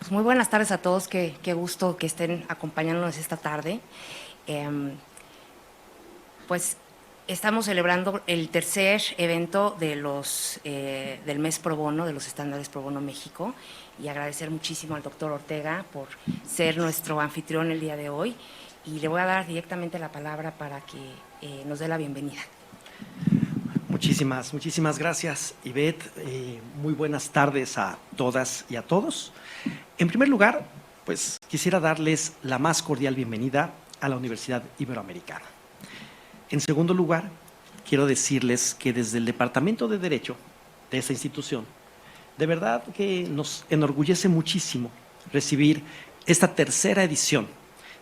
Pues muy buenas tardes a todos, qué gusto que estén acompañándonos esta tarde. Pues estamos celebrando el tercer evento de del mes Pro Bono, de los estándares Pro Bono México, y agradecer muchísimo al doctor Ortega por ser nuestro anfitrión el día de hoy, y le voy a dar directamente la palabra para que nos dé la bienvenida. Muchísimas gracias, Ivette. Muy buenas tardes a todas y a todos. En primer lugar, pues quisiera darles la más cordial bienvenida a la Universidad Iberoamericana. En segundo lugar, quiero decirles que desde el Departamento de Derecho de esta institución, de verdad que nos enorgullece muchísimo recibir esta tercera edición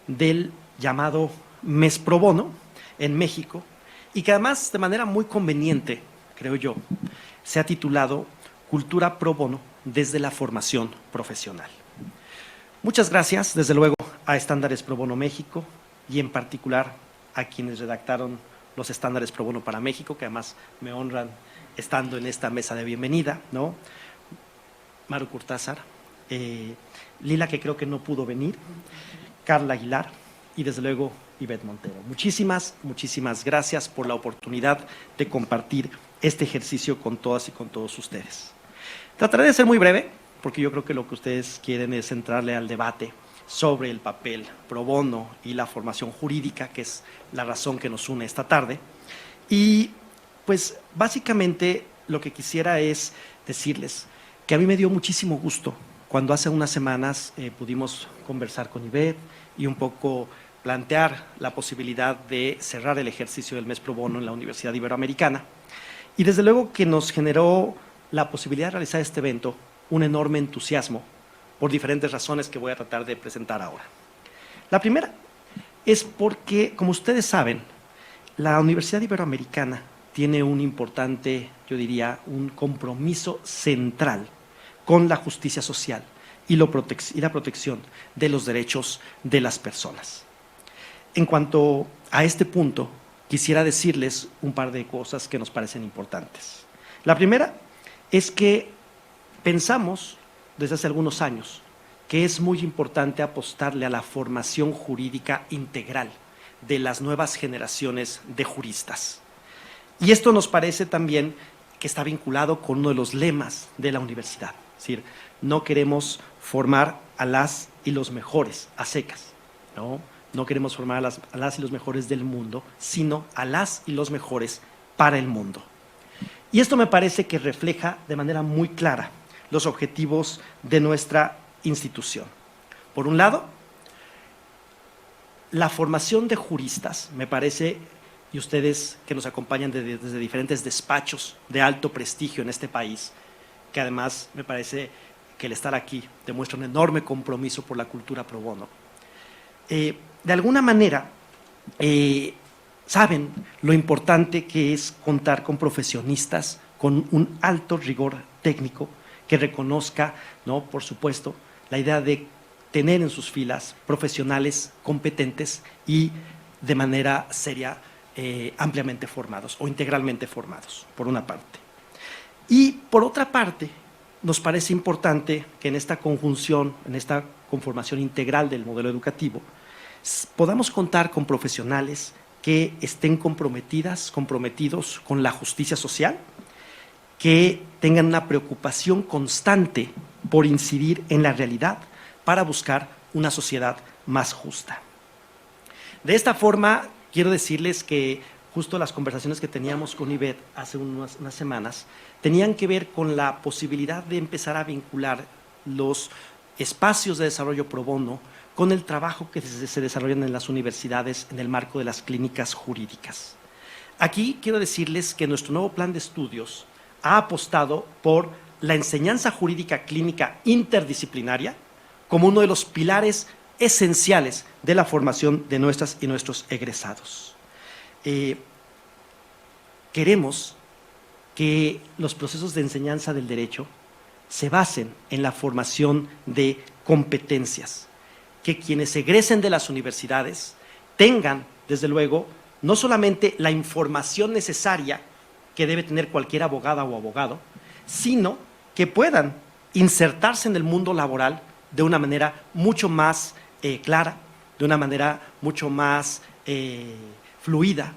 del llamado Mes Pro Bono en México, y que además, de manera muy conveniente, creo yo, se ha titulado Cultura Pro Bono desde la formación profesional. Muchas gracias, desde luego, a Estándares Pro Bono México y en particular a quienes redactaron los Estándares Pro Bono para México, que además me honran estando en esta mesa de bienvenida, ¿no? Maru Cortázar, Lila, que creo que no pudo venir, Carla Aguilar y desde luego Ivette Montero. Muchísimas gracias por la oportunidad de compartir este ejercicio con todas y con todos ustedes. Trataré de ser muy breve, porque yo creo que lo que ustedes quieren es entrarle al debate sobre el papel pro bono y la formación jurídica, que es la razón que nos une esta tarde. Y pues básicamente lo que quisiera es decirles que a mí me dio muchísimo gusto cuando hace unas semanas pudimos conversar con Ivette y un poco plantear la posibilidad de cerrar el ejercicio del mes pro bono en la Universidad Iberoamericana. Y desde luego que nos generó la posibilidad de realizar este evento un enorme entusiasmo por diferentes razones que voy a tratar de presentar ahora. La primera es porque, como ustedes saben, la Universidad Iberoamericana tiene un importante, yo diría, un compromiso central con la justicia social y la protección de los derechos de las personas. En cuanto a este punto, quisiera decirles un par de cosas que nos parecen importantes. La primera es que pensamos desde hace algunos años que es muy importante apostarle a la formación jurídica integral de las nuevas generaciones de juristas. Y esto nos parece también que está vinculado con uno de los lemas de la universidad. Es decir, no queremos formar a las y los mejores a secas, ¿no? No queremos formar a las y los mejores del mundo, sino a las y los mejores para el mundo. Y esto me parece que refleja de manera muy clara los objetivos de nuestra institución. Por un lado, la formación de juristas, me parece, y ustedes que nos acompañan desde diferentes despachos de alto prestigio en este país, que además me parece que el estar aquí demuestra un enorme compromiso por la cultura pro bono, de alguna manera saben lo importante que es contar con profesionistas con un alto rigor técnico que reconozca, ¿no?, por supuesto, la idea de tener en sus filas profesionales competentes y de manera seria ampliamente formados o integralmente formados, por una parte. Y por otra parte, nos parece importante que en esta conjunción, en esta conformación integral del modelo educativo, podamos contar con profesionales que estén comprometidos con la justicia social, que tengan una preocupación constante por incidir en la realidad para buscar una sociedad más justa. De esta forma, quiero decirles que justo las conversaciones que teníamos con Ivette hace unas semanas tenían que ver con la posibilidad de empezar a vincular los espacios de desarrollo pro bono con el trabajo que se desarrollan en las universidades en el marco de las clínicas jurídicas. Aquí quiero decirles que nuestro nuevo plan de estudios ha apostado por la enseñanza jurídica clínica interdisciplinaria como uno de los pilares esenciales de la formación de nuestras y nuestros egresados. Queremos que los procesos de enseñanza del derecho se basen en la formación de competencias, que quienes egresen de las universidades tengan, desde luego, no solamente la información necesaria que debe tener cualquier abogada o abogado, sino que puedan insertarse en el mundo laboral de una manera mucho más clara, de una manera mucho más fluida,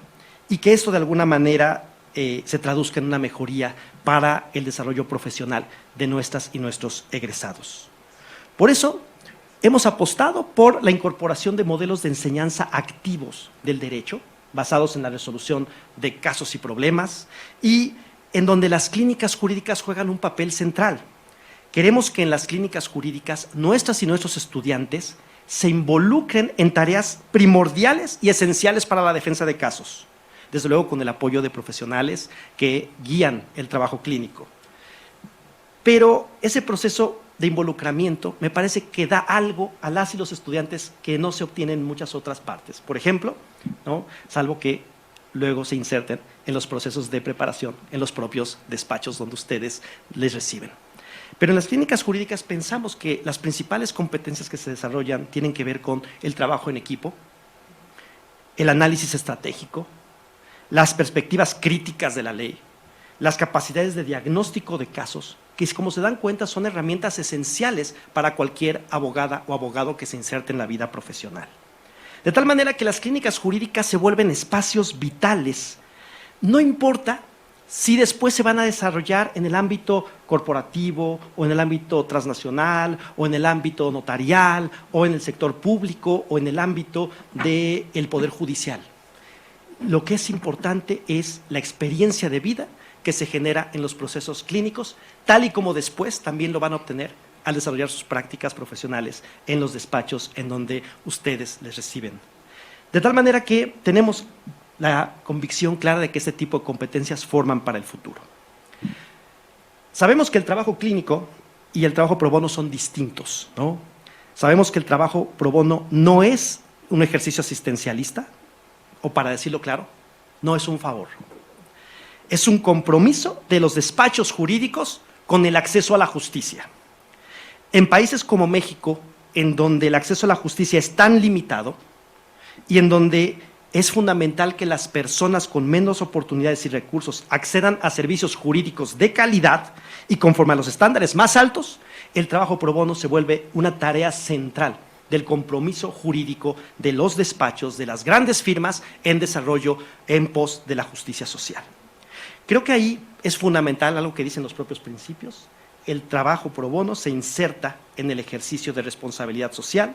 y que esto de alguna manera se traduzca en una mejoría para el desarrollo profesional de nuestras y nuestros egresados. Por eso, hemos apostado por la incorporación de modelos de enseñanza activos del derecho, basados en la resolución de casos y problemas, y en donde las clínicas jurídicas juegan un papel central. Queremos que en las clínicas jurídicas nuestras y nuestros estudiantes se involucren en tareas primordiales y esenciales para la defensa de casos, desde luego con el apoyo de profesionales que guían el trabajo clínico. Pero ese proceso de involucramiento me parece que da algo a las y los estudiantes que no se obtiene en muchas otras partes. Por ejemplo, ¿no?, salvo que luego se inserten en los procesos de preparación, en los propios despachos donde ustedes les reciben. Pero en las clínicas jurídicas pensamos que las principales competencias que se desarrollan tienen que ver con el trabajo en equipo, el análisis estratégico, las perspectivas críticas de la ley, las capacidades de diagnóstico de casos, que como se dan cuenta son herramientas esenciales para cualquier abogada o abogado que se inserte en la vida profesional. De tal manera que las clínicas jurídicas se vuelven espacios vitales. No importa si después se van a desarrollar en el ámbito corporativo o en el ámbito transnacional o en el ámbito notarial o en el sector público o en el ámbito del Poder Judicial. Lo que es importante es la experiencia de vida que se genera en los procesos clínicos, tal y como después también lo van a obtener al desarrollar sus prácticas profesionales en los despachos en donde ustedes les reciben. De tal manera que tenemos la convicción clara de que este tipo de competencias forman para el futuro. Sabemos que el trabajo clínico y el trabajo pro bono son distintos, ¿no? Sabemos que el trabajo pro bono no es un ejercicio asistencialista, o para decirlo claro, no es un favor. Es un compromiso de los despachos jurídicos con el acceso a la justicia. En países como México, en donde el acceso a la justicia es tan limitado y en donde es fundamental que las personas con menos oportunidades y recursos accedan a servicios jurídicos de calidad y conforme a los estándares más altos, el trabajo pro bono se vuelve una tarea central del compromiso jurídico de los despachos, de las grandes firmas en desarrollo en pos de la justicia social. Creo que ahí es fundamental algo que dicen los propios principios. El trabajo pro bono se inserta en el ejercicio de responsabilidad social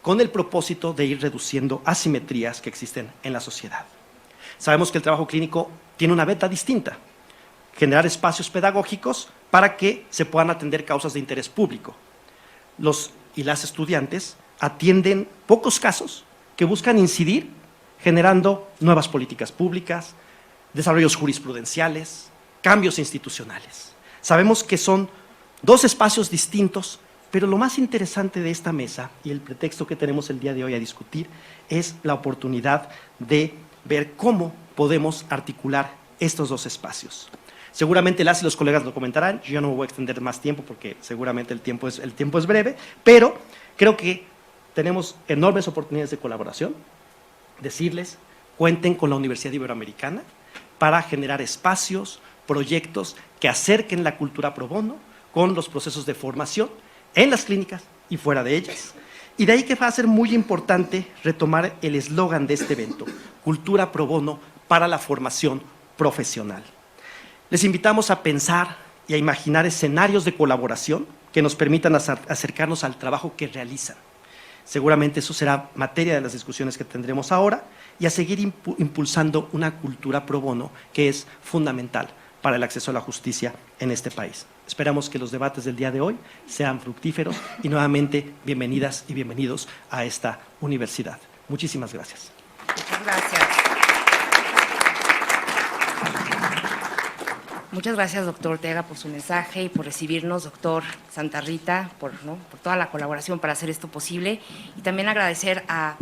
con el propósito de ir reduciendo asimetrías que existen en la sociedad. Sabemos que el trabajo clínico tiene una beta distinta, generar espacios pedagógicos para que se puedan atender causas de interés público. Los y las estudiantes atienden pocos casos que buscan incidir generando nuevas políticas públicas, desarrollos jurisprudenciales, cambios institucionales. Sabemos que son dos espacios distintos, pero lo más interesante de esta mesa y el pretexto que tenemos el día de hoy a discutir es la oportunidad de ver cómo podemos articular estos dos espacios. Seguramente las y los colegas lo comentarán, yo no me voy a extender más tiempo porque seguramente el tiempo es breve, pero creo que tenemos enormes oportunidades de colaboración. Decirles, cuenten con la Universidad Iberoamericana para generar espacios, proyectos que acerquen la cultura pro bono con los procesos de formación en las clínicas y fuera de ellas. Y de ahí que va a ser muy importante retomar el eslogan de este evento, cultura pro bono para la formación profesional. Les invitamos a pensar y a imaginar escenarios de colaboración que nos permitan acercarnos al trabajo que realizan. Seguramente eso será materia de las discusiones que tendremos ahora y a seguir impulsando una cultura pro bono que es fundamental para el acceso a la justicia en este país. Esperamos que los debates del día de hoy sean fructíferos y nuevamente bienvenidas y bienvenidos a esta universidad. Muchísimas gracias. Muchas gracias. Muchas gracias, doctor Ortega, por su mensaje y por recibirnos, doctor Santa Rita, por toda la colaboración para hacer esto posible. Y también agradecer a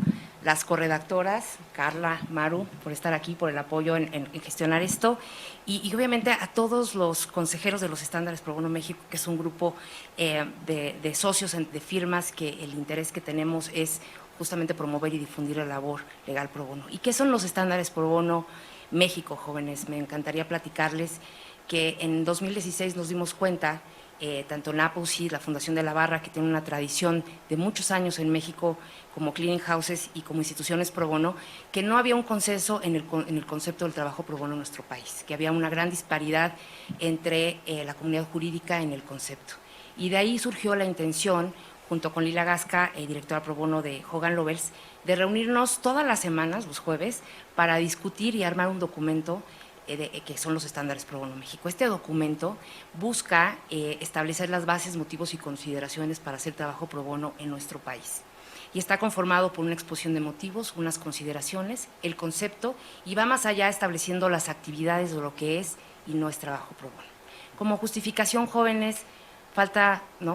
las corredactoras, Carla, Maru, por estar aquí, por el apoyo en gestionar esto. Y obviamente a todos los consejeros de los estándares Pro Bono México, que es un grupo de socios, de firmas, que el interés que tenemos es justamente promover y difundir la labor legal pro bono. ¿Y qué son los estándares Pro Bono México, jóvenes? Me encantaría platicarles que en 2016 nos dimos cuenta tanto NAPOSI, la Fundación de la Barra, que tiene una tradición de muchos años en México como clearing houses y como instituciones pro bono, que no había un consenso en el concepto del trabajo pro bono en nuestro país, que había una gran disparidad entre la comunidad jurídica en el concepto. Y de ahí surgió la intención, junto con Lila Gasca, directora pro bono de Hogan Lovells, de reunirnos todas las semanas, los jueves, para discutir y armar un documento que son los estándares pro bono México. Este documento busca establecer las bases, motivos y consideraciones para hacer trabajo pro bono en nuestro país. Y está conformado por una exposición de motivos, unas consideraciones, el concepto, y va más allá estableciendo las actividades de lo que es y no es trabajo pro bono. Como justificación, jóvenes,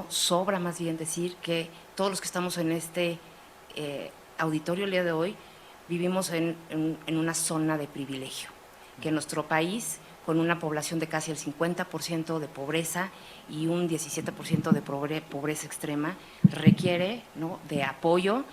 sobra más bien decir que todos los que estamos en este auditorio el día de hoy vivimos en una zona de privilegio, que nuestro país, con una población de casi el 50% de pobreza y un 17% de pobreza extrema, requiere, ¿no?, de apoyo,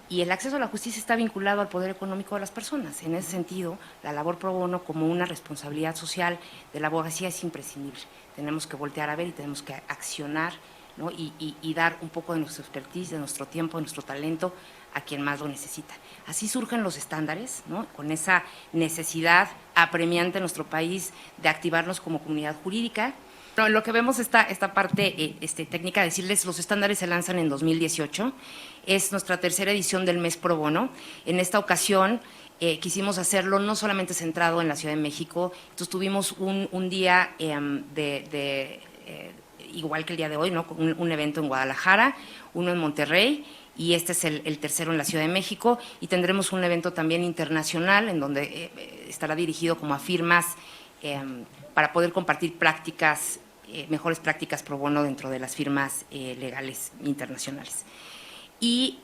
y el acceso a la justicia está vinculado al poder económico de las personas. En ese sentido, la labor pro bono como una responsabilidad social de la abogacía es imprescindible. Tenemos que voltear a ver y tenemos que accionar, ¿no?, y dar un poco de nuestra expertise, de nuestro tiempo, de nuestro talento a quien más lo necesita. Así surgen los estándares, ¿no?, con esa necesidad apremiante en nuestro país de activarnos como comunidad jurídica. Pero lo que vemos esta parte técnica, decirles, los estándares se lanzan en 2018, es nuestra tercera edición del mes pro bono. En esta ocasión quisimos hacerlo no solamente centrado en la Ciudad de México, entonces tuvimos un día igual que el día de hoy, ¿no?, un evento en Guadalajara, uno en Monterrey, y este es el tercero en la Ciudad de México, y tendremos un evento también internacional en donde estará dirigido como a firmas para poder compartir prácticas, mejores prácticas pro bono dentro de las firmas legales internacionales. Y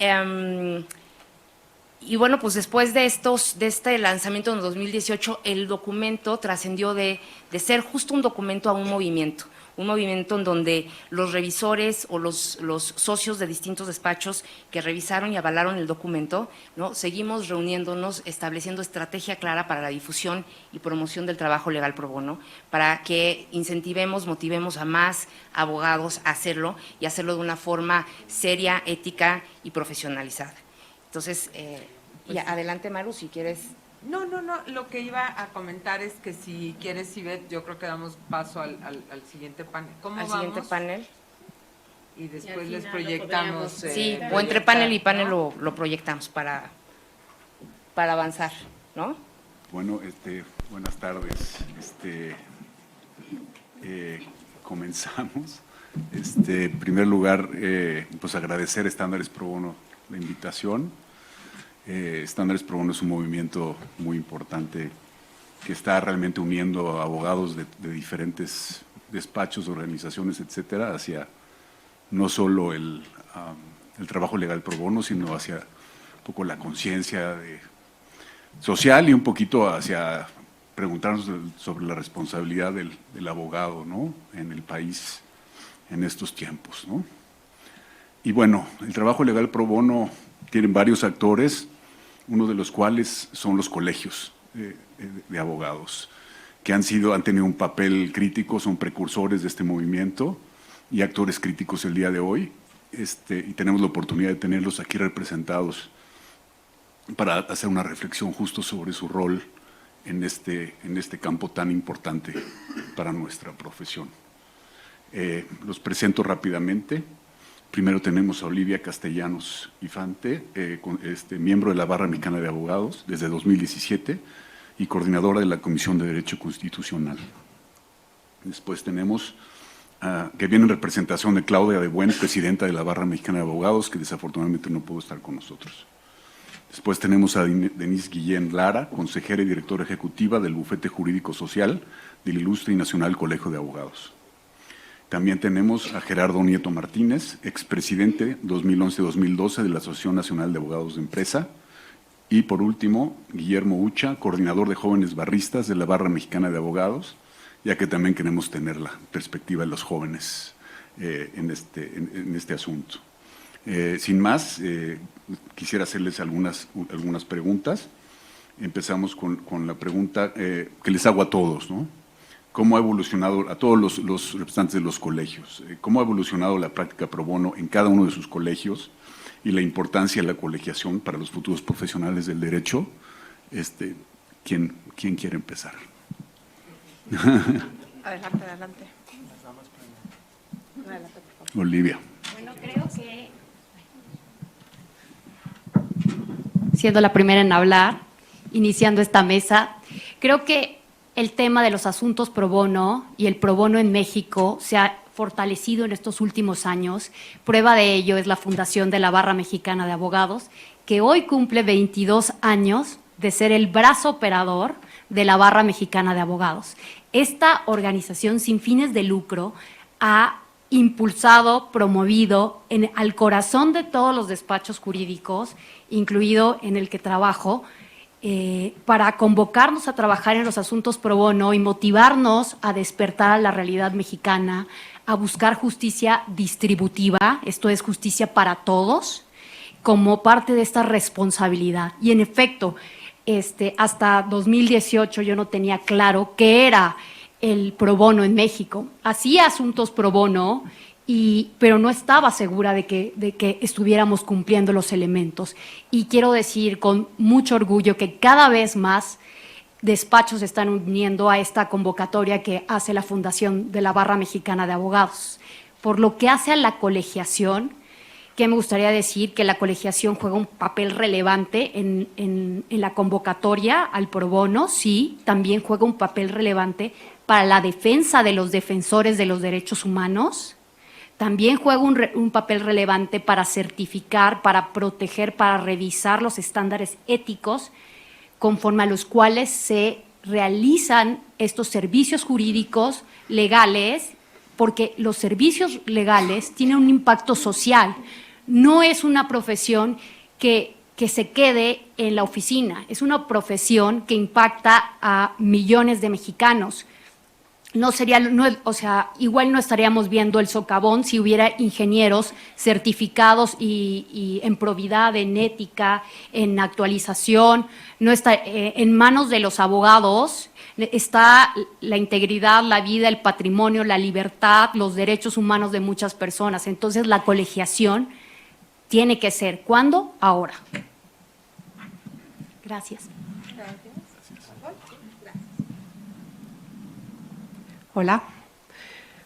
bueno, pues después de este lanzamiento en 2018, el documento trascendió de ser justo un documento a un movimiento en donde los revisores o los socios de distintos despachos que revisaron y avalaron el documento, ¿no?, seguimos reuniéndonos, estableciendo estrategia clara para la difusión y promoción del trabajo legal pro bono, para que incentivemos, motivemos a más abogados a hacerlo y hacerlo de una forma seria, ética y profesionalizada. Entonces, adelante, Maru, si quieres. No, lo que iba a comentar es que si quieres, Ivette, yo creo que damos paso al siguiente panel. ¿Cómo vamos? Siguiente panel. Y después les proyectamos. Sí, o entre panel y panel, ¿no?, lo proyectamos para avanzar, ¿no? Bueno, buenas tardes. Comenzamos. En primer lugar, pues agradecer a Estándares Pro Bono la invitación. Estándares Pro Bono es un movimiento muy importante que está realmente uniendo a abogados de diferentes despachos, organizaciones, etcétera, hacia no solo el trabajo legal pro bono, sino hacia un poco la conciencia social y un poquito hacia preguntarnos sobre la responsabilidad del abogado, ¿no?, en el país en estos tiempos, ¿no? Y bueno, el trabajo legal pro bono tiene varios actores, uno de los cuales son los colegios de abogados, que han tenido un papel crítico, son precursores de este movimiento y actores críticos el día de hoy, y tenemos la oportunidad de tenerlos aquí representados para hacer una reflexión justo sobre su rol en este campo tan importante para nuestra profesión. Los presento rápidamente. Primero tenemos a Olivia Castellanos Infante, miembro de la Barra Mexicana de Abogados desde 2017 y coordinadora de la Comisión de Derecho Constitucional. Después tenemos que viene en representación de Claudia de Buen, presidenta de la Barra Mexicana de Abogados, que desafortunadamente no pudo estar con nosotros. Después tenemos a Denise Guillén Lara, consejera y directora ejecutiva del Bufete Jurídico Social del Ilustre y Nacional Colegio de Abogados. También tenemos a Gerardo Nieto Martínez, expresidente 2011-2012 de la Asociación Nacional de Abogados de Empresa. Y por último, Guillermo Ucha, coordinador de jóvenes barristas de la Barra Mexicana de Abogados, ya que también queremos tener la perspectiva de los jóvenes en este asunto. Sin más, quisiera hacerles algunas preguntas. Empezamos con la pregunta que les hago a todos, ¿no? cómo ha evolucionado, a todos los representantes de los colegios, cómo ha evolucionado la práctica pro bono en cada uno de sus colegios y la importancia de la colegiación para los futuros profesionales del derecho. ¿Quién quiere empezar? Adelante, adelante. Adelante, por favor. Olivia. Bueno, creo que, siendo la primera en hablar, iniciando esta mesa, creo que el tema de los asuntos pro bono y el pro bono en México se ha fortalecido en estos últimos años. Prueba de ello es la fundación de la Barra Mexicana de Abogados, que hoy cumple 22 años de ser el brazo operador de la Barra Mexicana de Abogados. Esta organización sin fines de lucro ha impulsado, promovido al corazón de todos los despachos jurídicos, incluido en el que trabajo, para convocarnos a trabajar en los asuntos pro bono y motivarnos a despertar a la realidad mexicana, a buscar justicia distributiva, esto es justicia para todos, como parte de esta responsabilidad. Y en efecto, hasta 2018 yo no tenía claro qué era el pro bono en México. Hacía asuntos pro bono, pero no estaba segura de que estuviéramos cumpliendo los elementos. Y quiero decir con mucho orgullo que cada vez más despachos se están uniendo a esta convocatoria que hace la Fundación de la Barra Mexicana de Abogados. Por lo que hace a la colegiación, que me gustaría decir que la colegiación juega un papel relevante en la convocatoria al pro bono, sí, también juega un papel relevante para la defensa de los defensores de los derechos humanos, también juega un papel relevante para certificar, para proteger, para revisar los estándares éticos conforme a los cuales se realizan estos servicios jurídicos legales, porque los servicios legales tienen un impacto social. No es una profesión que se quede en la oficina, es una profesión que impacta a millones de mexicanos. Igual no estaríamos viendo el socavón si hubiera ingenieros certificados y en probidad, en ética, en actualización. No está en manos de los abogados. Está la integridad, la vida, el patrimonio, la libertad, los derechos humanos de muchas personas. Entonces, la colegiación tiene que ser, ¿cuándo? Ahora. Gracias. Hola.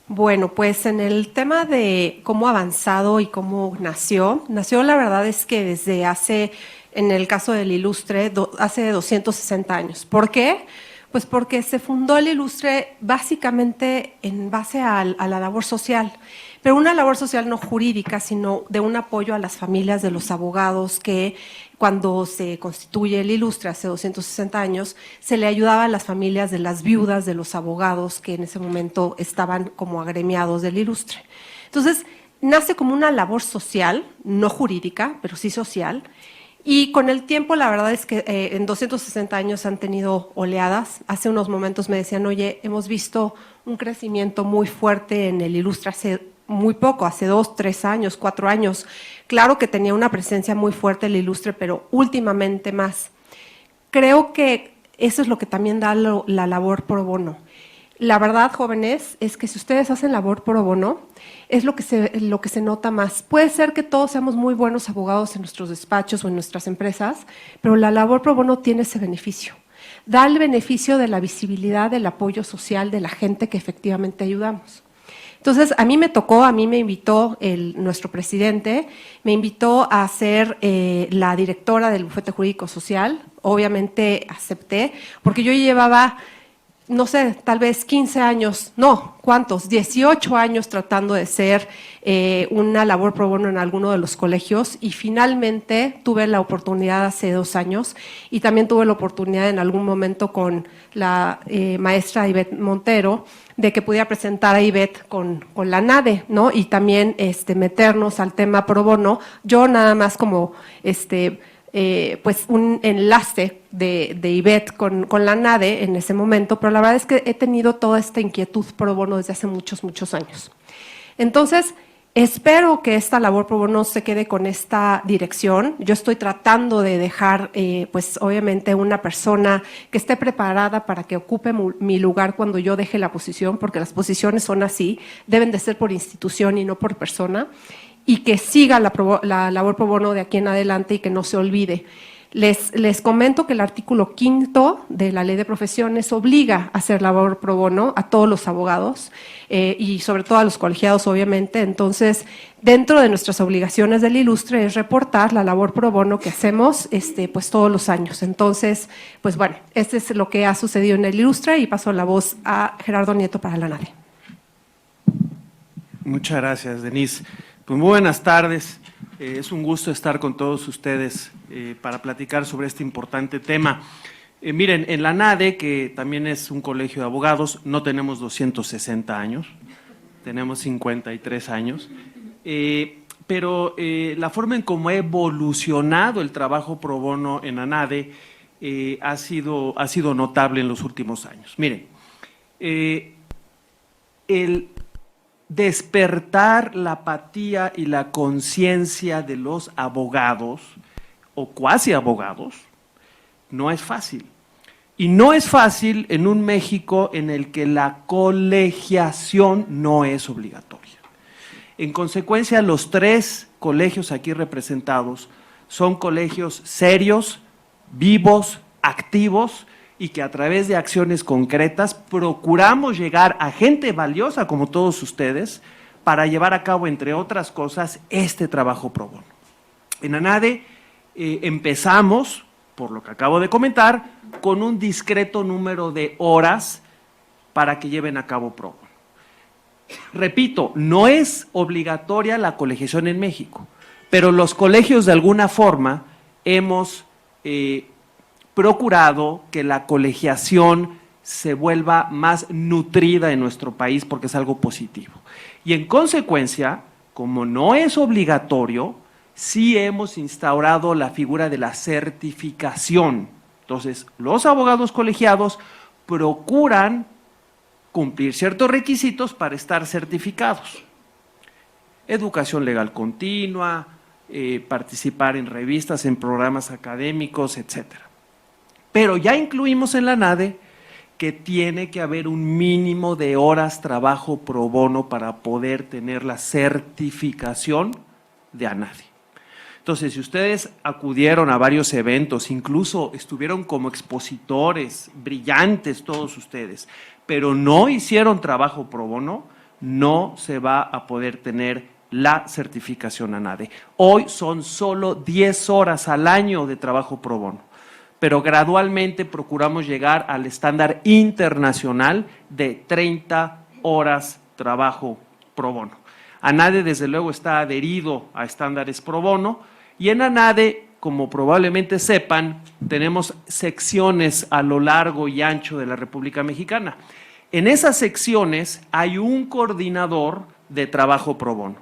Bueno, pues en el tema de cómo ha avanzado y cómo nació la verdad es que desde en el caso del Ilustre, hace 260 años. ¿Por qué? Pues porque se fundó el Ilustre básicamente en base a la labor social, pero una labor social no jurídica, sino de un apoyo a las familias de los abogados que cuando se constituye el Ilustre hace 260 años, se le ayudaba a las familias de las viudas de los abogados que en ese momento estaban como agremiados del Ilustre. Entonces, nace como una labor social, no jurídica, pero sí social. Y con el tiempo, la verdad es que en 260 años han tenido oleadas. Hace unos momentos me decían, oye, hemos visto un crecimiento muy fuerte en el Ilustre hace muy poco, hace 2, 3 años, 4 años. Claro que tenía una presencia muy fuerte el Ilustre, pero últimamente más. Creo que eso es lo que también da la labor pro bono. La verdad, jóvenes, es que si ustedes hacen labor pro bono, es lo que se nota más. Puede ser que todos seamos muy buenos abogados en nuestros despachos o en nuestras empresas, pero la labor pro bono tiene ese beneficio. Da el beneficio de la visibilidad, del apoyo social de la gente que efectivamente ayudamos. Entonces, a mí me invitó nuestro presidente, me invitó a ser la directora del Bufete Jurídico Social. Obviamente acepté, porque yo llevaba, no sé, tal vez 15 años, no, ¿cuántos? 18 años tratando de ser una labor pro bono en alguno de los colegios y finalmente tuve la oportunidad hace 2 años y también tuve la oportunidad en algún momento con la maestra Ivette Montero de que pudiera presentar a Ivette con la NADE, ¿no? Y también meternos al tema pro bono. Yo nada más como pues un enlace de Ivette con la NADE en ese momento, pero la verdad es que he tenido toda esta inquietud pro bono desde hace muchos, muchos años. Entonces, Espero que esta labor pro bono se quede con esta dirección. Yo estoy tratando de dejar, pues obviamente, una persona que esté preparada para que ocupe mi lugar cuando yo deje la posición, porque las posiciones son así, deben de ser por institución y no por persona, y que siga la labor pro bono de aquí en adelante y que no se olvide. Les comento que el artículo 5 de la Ley de Profesiones obliga a hacer labor pro bono a todos los abogados y sobre todo a los colegiados, obviamente. Entonces, dentro de nuestras obligaciones del Ilustre es reportar la labor pro bono que hacemos pues todos los años. Entonces, pues bueno, este es lo que ha sucedido en el Ilustre y paso la voz a Gerardo Nieto para la NADE. Muchas gracias, Denise. Pues muy buenas tardes. Es un gusto estar con todos ustedes para platicar sobre este importante tema. Miren, en la NADE, que también es un colegio de abogados, no tenemos 260 años, tenemos 53 años, pero la forma en cómo ha evolucionado el trabajo pro bono en la NADE ha sido notable en los últimos años. Miren, el despertar la apatía y la conciencia de los abogados o cuasi abogados no es fácil. Y no es fácil en un México en el que la colegiación no es obligatoria. En consecuencia, los 3 colegios aquí representados son colegios serios, vivos, activos, y que a través de acciones concretas procuramos llegar a gente valiosa como todos ustedes para llevar a cabo, entre otras cosas, este trabajo pro bono. En ANADE empezamos, por lo que acabo de comentar, con un discreto número de horas para que lleven a cabo pro bono. Repito, no es obligatoria la colegiación en México, pero los colegios de alguna forma hemos procurado que la colegiación se vuelva más nutrida en nuestro país porque es algo positivo. Y en consecuencia, como no es obligatorio, sí hemos instaurado la figura de la certificación. Entonces, los abogados colegiados procuran cumplir ciertos requisitos para estar certificados. Educación legal continua, participar en revistas, en programas académicos, etcétera. Pero ya incluimos en la NADE que tiene que haber un mínimo de horas trabajo pro bono para poder tener la certificación de ANADE. Entonces, si ustedes acudieron a varios eventos, incluso estuvieron como expositores, brillantes todos ustedes, pero no hicieron trabajo pro bono, no se va a poder tener la certificación ANADE. Hoy son solo 10 horas al año de trabajo pro bono, pero gradualmente procuramos llegar al estándar internacional de 30 horas trabajo pro bono. ANADE, desde luego, está adherido a estándares pro bono, y en ANADE, como probablemente sepan, tenemos secciones a lo largo y ancho de la República Mexicana. En esas secciones hay un coordinador de trabajo pro bono,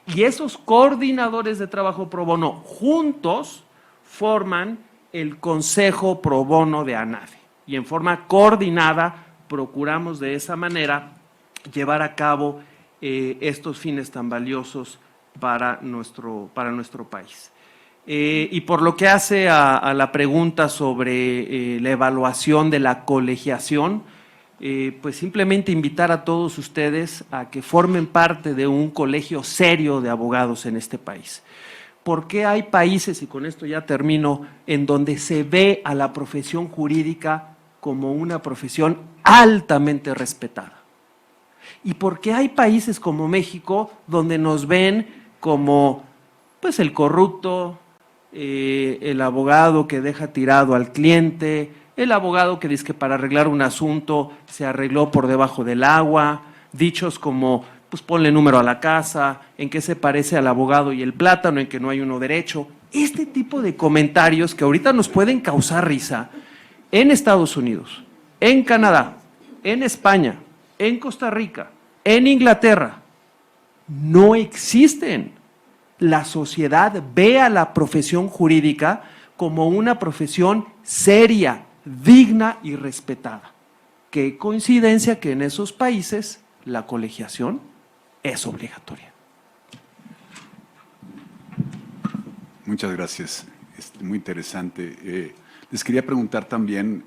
y esos coordinadores de trabajo pro bono juntos forman el Consejo Pro Bono de ANADE, y en forma coordinada procuramos de esa manera llevar a cabo estos fines tan valiosos para nuestro país. Y por lo que hace a la pregunta sobre la evaluación de la colegiación, pues simplemente invitar a todos ustedes a que formen parte de un colegio serio de abogados en este país. ¿Por qué hay países, y con esto ya termino, en donde se ve a la profesión jurídica como una profesión altamente respetada? ¿Y por qué hay países como México donde nos ven como pues el corrupto, el abogado que deja tirado al cliente, el abogado que dice que para arreglar un asunto se arregló por debajo del agua, dichos como pues ponle número a la casa, en qué se parece al abogado y el plátano, en que no hay uno derecho? Este tipo de comentarios que ahorita nos pueden causar risa en Estados Unidos, en Canadá, en España, en Costa Rica, en Inglaterra, no existen. La sociedad ve a la profesión jurídica como una profesión seria, digna y respetada. Qué coincidencia que en esos países la colegiación es obligatoria. Muchas gracias. Muy interesante. Les quería preguntar también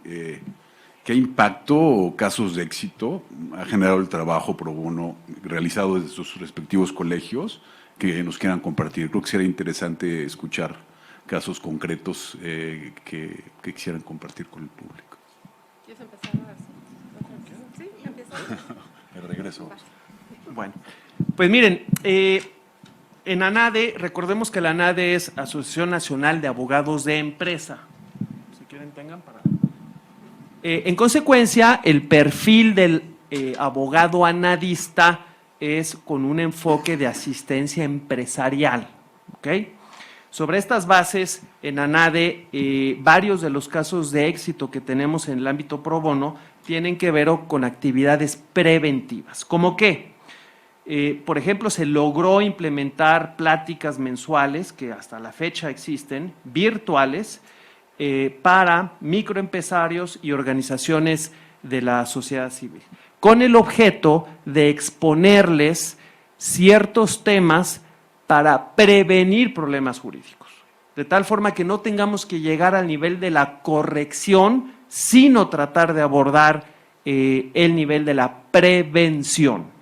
qué impacto o casos de éxito ha generado el trabajo pro bono realizado desde sus respectivos colegios que nos quieran compartir. Creo que sería interesante escuchar casos concretos que quisieran compartir con el público. ¿Quieres empezar? Sí, empieza. De regreso. Bueno, pues miren, en ANADE, recordemos que la ANADE es Asociación Nacional de Abogados de Empresa. Si quieren, tengan para… en consecuencia, el perfil del abogado anadista es con un enfoque de asistencia empresarial, ¿ok? Sobre estas bases, en ANADE, varios de los casos de éxito que tenemos en el ámbito pro bono tienen que ver con actividades preventivas. ¿Cómo qué? Por ejemplo, se logró implementar pláticas mensuales, que hasta la fecha existen, virtuales, para microempresarios y organizaciones de la sociedad civil, con el objeto de exponerles ciertos temas para prevenir problemas jurídicos, de tal forma que no tengamos que llegar al nivel de la corrección, sino tratar de abordar el nivel de la prevención.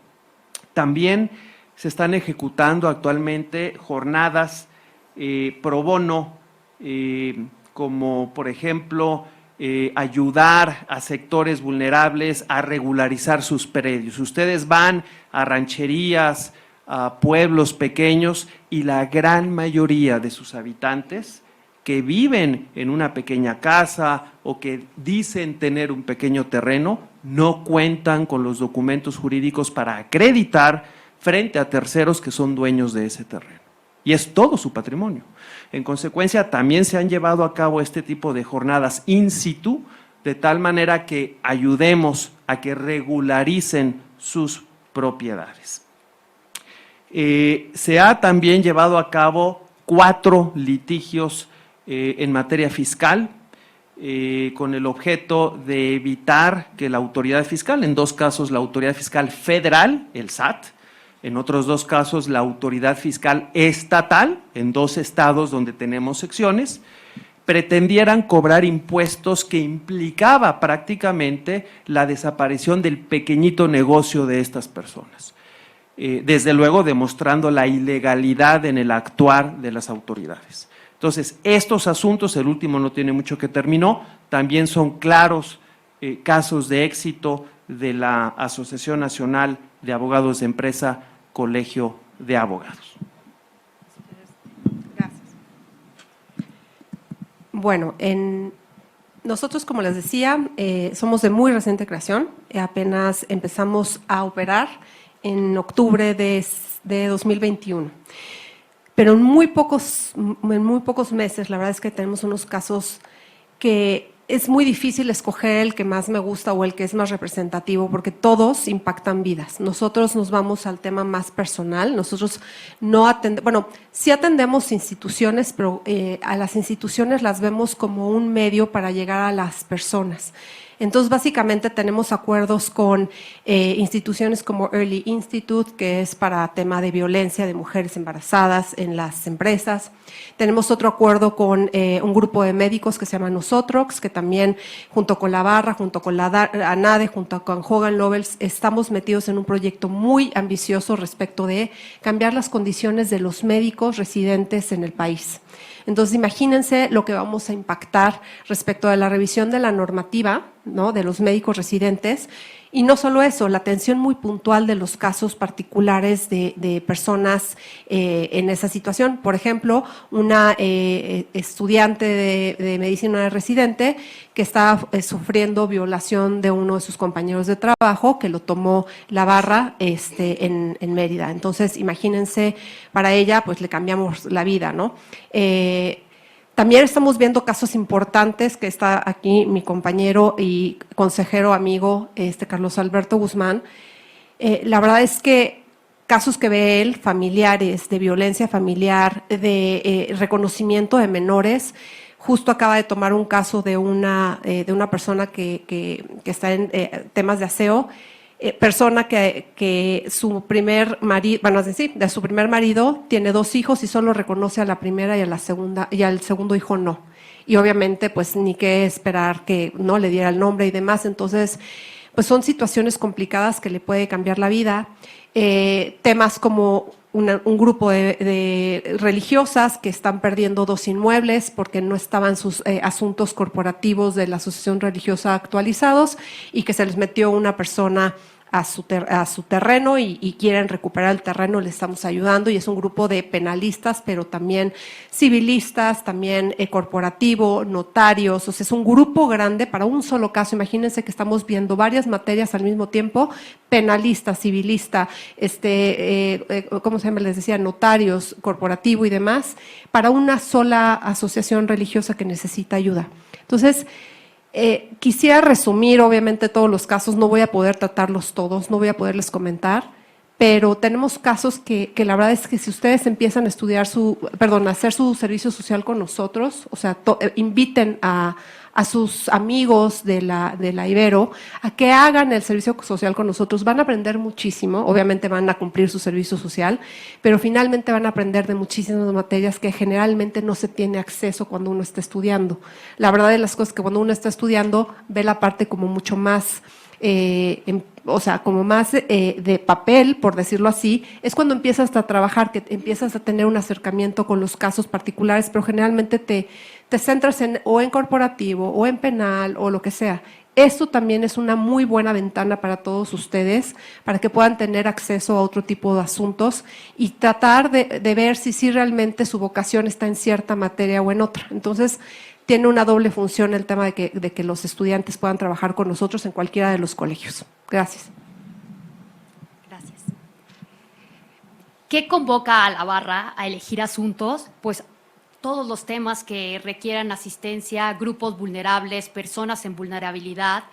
También se están ejecutando actualmente jornadas pro bono, como por ejemplo ayudar a sectores vulnerables a regularizar sus predios. Ustedes van a rancherías, a pueblos pequeños y la gran mayoría de sus habitantes que viven en una pequeña casa o que dicen tener un pequeño terreno, no cuentan con los documentos jurídicos para acreditar frente a terceros que son dueños de ese terreno. Y es todo su patrimonio. En consecuencia, también se han llevado a cabo este tipo de jornadas in situ, de tal manera que ayudemos a que regularicen sus propiedades. Se ha también llevado a cabo 4 litigios en materia fiscal, con el objeto de evitar que la autoridad fiscal, en 2 casos la autoridad fiscal federal, el SAT, en otros 2 casos la autoridad fiscal estatal, en 2 estados donde tenemos secciones, pretendieran cobrar impuestos que implicaba prácticamente la desaparición del pequeñito negocio de estas personas. Desde luego demostrando la ilegalidad en el actuar de las autoridades. Entonces, estos asuntos, el último no tiene mucho que terminó, también son claros casos de éxito de la Asociación Nacional de Abogados de Empresa, Colegio de Abogados. Gracias. Bueno, nosotros, como les decía, somos de muy reciente creación, apenas empezamos a operar en octubre de 2021. Pero en muy pocos meses, la verdad es que tenemos unos casos que es muy difícil escoger el que más me gusta o el que es más representativo, porque todos impactan vidas. Nosotros nos vamos al tema más personal. Nosotros no atendemos, bueno, sí atendemos instituciones, pero a las instituciones las vemos como un medio para llegar a las personas. Entonces, básicamente tenemos acuerdos con instituciones como Early Institute, que es para tema de violencia de mujeres embarazadas en las empresas. Tenemos otro acuerdo con un grupo de médicos que se llama Nosotrox, que también junto con la Barra, junto con la ANADE, junto con Hogan Lovells, estamos metidos en un proyecto muy ambicioso respecto de cambiar las condiciones de los médicos residentes en el país. Entonces, imagínense lo que vamos a impactar respecto de la revisión de la normativa, ¿no?, de los médicos residentes. Y no solo eso, la atención muy puntual de los casos particulares de personas en esa situación. Por ejemplo, una estudiante de medicina residente que estaba sufriendo violación de uno de sus compañeros de trabajo, que lo tomó la Barra en Mérida. Entonces, imagínense, para ella, pues le cambiamos la vida, ¿no? También estamos viendo casos importantes, que está aquí mi compañero y consejero amigo, Carlos Alberto Guzmán. La verdad es que casos que ve él, familiares, de violencia familiar, de reconocimiento de menores. Justo acaba de tomar un caso de una persona que está en temas de aseo, persona que su primer marido, bueno, es decir, de su primer marido tiene 2 hijos y solo reconoce a la primera y a la segunda, y al segundo hijo no. Y obviamente, pues ni qué esperar que no le diera el nombre y demás. Entonces, pues son situaciones complicadas que le puede cambiar la vida. Temas como un grupo de religiosas que están perdiendo 2 inmuebles porque no estaban sus asuntos corporativos de la asociación religiosa actualizados y que se les metió una persona a su terreno y quieren recuperar el terreno, le estamos ayudando, y es un grupo de penalistas, pero también civilistas, también corporativo, notarios. O sea, es un grupo grande para un solo caso. Imagínense que estamos viendo varias materias al mismo tiempo: penalista, civilista, ¿cómo se llama? Les decía, notarios, corporativo y demás, para una sola asociación religiosa que necesita ayuda. Entonces, quisiera resumir, obviamente, todos los casos. No voy a poder tratarlos todos, no voy a poderles comentar, pero tenemos casos que la verdad es que si ustedes empiezan a estudiar a hacer su servicio social con nosotros, o sea, inviten a sus amigos de la Ibero a que hagan el servicio social con nosotros. Van a aprender muchísimo, obviamente van a cumplir su servicio social, pero finalmente van a aprender de muchísimas materias que generalmente no se tiene acceso cuando uno está estudiando. La verdad de las cosas es que cuando uno está estudiando ve la parte como mucho más como más de papel, por decirlo así. Es cuando empiezas a trabajar, que empiezas a tener un acercamiento con los casos particulares, pero generalmente te centras o en corporativo o en penal o lo que sea. Esto también es una muy buena ventana para todos ustedes, para que puedan tener acceso a otro tipo de asuntos y tratar de ver si realmente su vocación está en cierta materia o en otra. Entonces, tiene una doble función el tema de que los estudiantes puedan trabajar con nosotros en cualquiera de los colegios. Gracias. Gracias. ¿Qué convoca a la barra a elegir asuntos? Pues todos los temas que requieran asistencia, grupos vulnerables, personas en vulnerabilidad,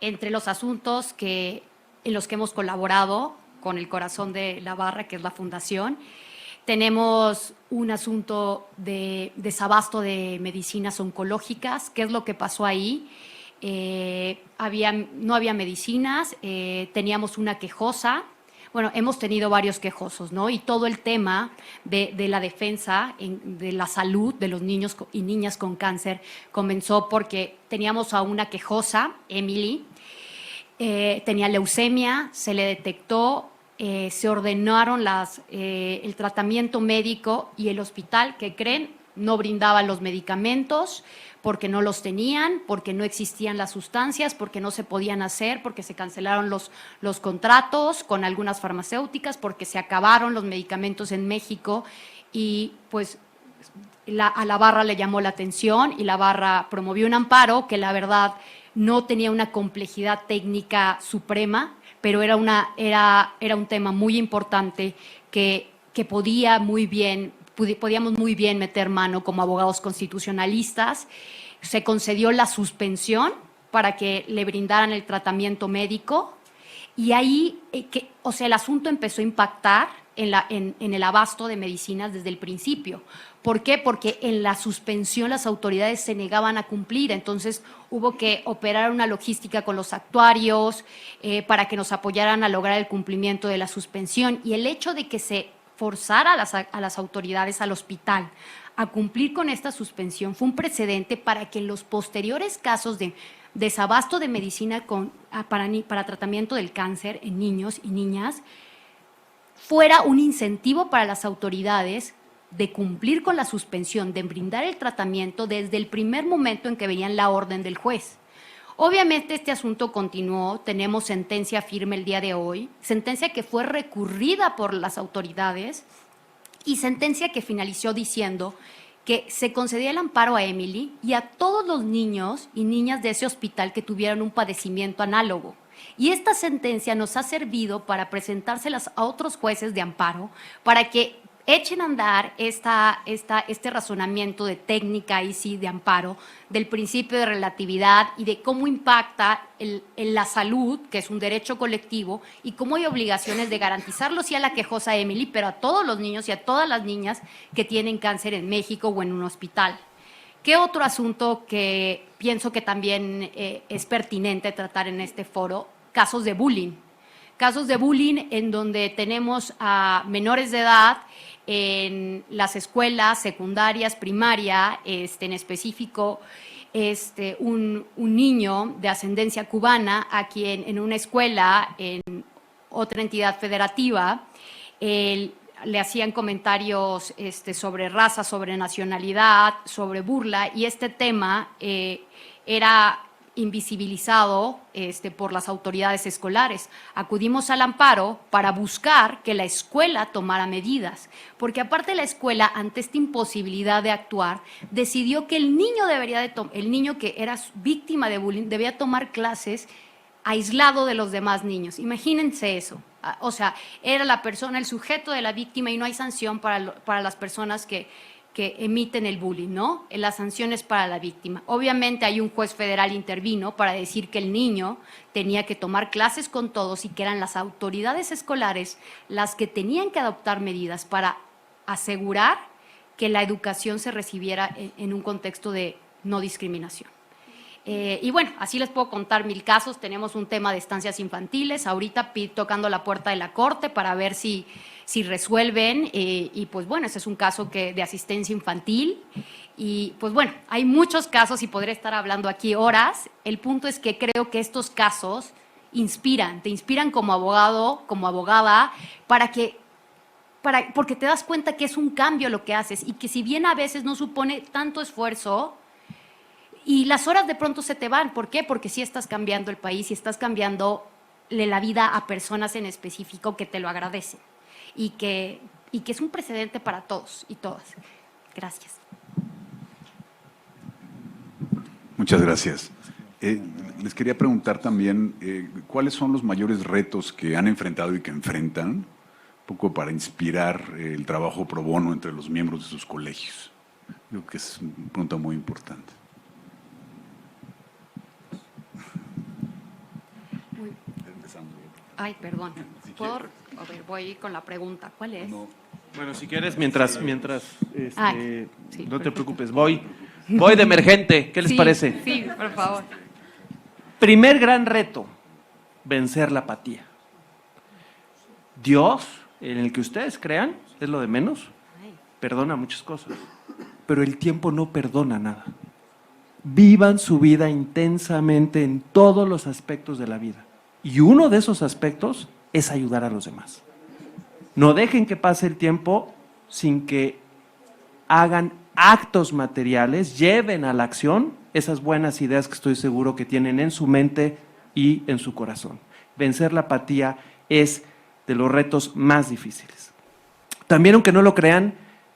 entre los asuntos en los que hemos colaborado con el corazón de la barra, que es la Fundación. Tenemos un asunto de desabasto de medicinas oncológicas. ¿Qué es lo que pasó ahí? No había medicinas, teníamos una quejosa. Bueno, hemos tenido varios quejosos, ¿no? Y todo el tema de la defensa de la salud de los niños y niñas con cáncer comenzó porque teníamos a una quejosa, Emily, tenía leucemia, se le detectó, se ordenaron el tratamiento médico y el hospital, ¿qué creen? No brindaba los medicamentos porque no los tenían, porque no existían las sustancias, porque no se podían hacer, porque se cancelaron los contratos con algunas farmacéuticas, porque se acabaron los medicamentos en México y pues a la barra le llamó la atención y la barra promovió un amparo que la verdad no tenía una complejidad técnica suprema, pero era un tema muy importante que podíamos muy bien meter mano como abogados constitucionalistas. Se concedió la suspensión para que le brindaran el tratamiento médico y ahí, el asunto empezó a impactar en el abasto de medicinas desde el principio. ¿Por qué? Porque en la suspensión las autoridades se negaban a cumplir, entonces hubo que operar una logística con los actuarios para que nos apoyaran a lograr el cumplimiento de la suspensión, y el hecho de que se forzara a las autoridades, al hospital, a cumplir con esta suspensión fue un precedente para que en los posteriores casos de desabasto de medicina para tratamiento del cáncer en niños y niñas fuera un incentivo para las autoridades de cumplir con la suspensión, de brindar el tratamiento desde el primer momento en que veían la orden del juez. Obviamente este asunto continuó, tenemos sentencia firme el día de hoy, sentencia que fue recurrida por las autoridades y sentencia que finalizó diciendo que se concedía el amparo a Emily y a todos los niños y niñas de ese hospital que tuvieran un padecimiento análogo. Y esta sentencia nos ha servido para presentárselas a otros jueces de amparo para que echen a andar este razonamiento de técnica y sí de amparo, del principio de relatividad y de cómo impacta en la salud, que es un derecho colectivo, y cómo hay obligaciones de garantizarlo sí a la quejosa Emily, pero a todos los niños y a todas las niñas que tienen cáncer en México o en un hospital. ¿Qué otro asunto que pienso que también es pertinente tratar en este foro? Casos de bullying. casos de bullying en donde tenemos a menores de edad en las escuelas secundarias, primaria, en específico, un niño de ascendencia cubana a quien en una escuela, en otra entidad federativa, le hacían comentarios sobre raza, sobre nacionalidad, sobre burla, y este tema era invisibilizado por las autoridades escolares. Acudimos al amparo para buscar que la escuela tomara medidas, porque aparte la escuela, ante esta imposibilidad de actuar, decidió que el niño el niño que era víctima de bullying debía tomar clases aislado de los demás niños. Imagínense eso. O sea, era la persona, el sujeto de la víctima, y no hay sanción para las personas que emiten el bullying, ¿no? La sanción es para la víctima. Obviamente hay un juez federal intervino para decir que el niño tenía que tomar clases con todos y que eran las autoridades escolares las que tenían que adoptar medidas para asegurar que la educación se recibiera en un contexto de no discriminación. Y bueno, así les puedo contar 1000 casos. Tenemos un tema de estancias infantiles, ahorita tocando la puerta de la corte para ver si resuelven, y pues bueno, ese es un caso de asistencia infantil, y pues bueno, hay muchos casos y podré estar hablando aquí horas. El punto es que creo que estos casos te inspiran como abogado, como abogada, porque te das cuenta que es un cambio lo que haces, y que si bien a veces no supone tanto esfuerzo, y las horas de pronto se te van. ¿Por qué? Porque sí estás cambiando el país y estás cambiando la vida a personas en específico que te lo agradecen, y que es un precedente para todos y todas. Gracias. Muchas gracias. Les quería preguntar también, ¿cuáles son los mayores retos que han enfrentado y que enfrentan, un poco para inspirar el trabajo pro bono entre los miembros de sus colegios? Creo que es una pregunta muy importante. Ay, perdón. ¿Puedo? A ver, voy con la pregunta. ¿Cuál es? No. Bueno, si quieres, mientras Ay, sí, no te preocupes, voy de emergente. ¿Qué les parece? Sí, por favor. Primer gran reto, vencer la apatía. Dios, en el que ustedes crean, es lo de menos, perdona muchas cosas, pero el tiempo no perdona nada. Vivan su vida intensamente en todos los aspectos de la vida. Y uno de esos aspectos es ayudar a los demás. No dejen que pase el tiempo sin que hagan actos materiales, lleven a la acción esas buenas ideas que estoy seguro que tienen en su mente y en su corazón. Vencer la apatía es de los retos más difíciles. También, aunque no lo crean,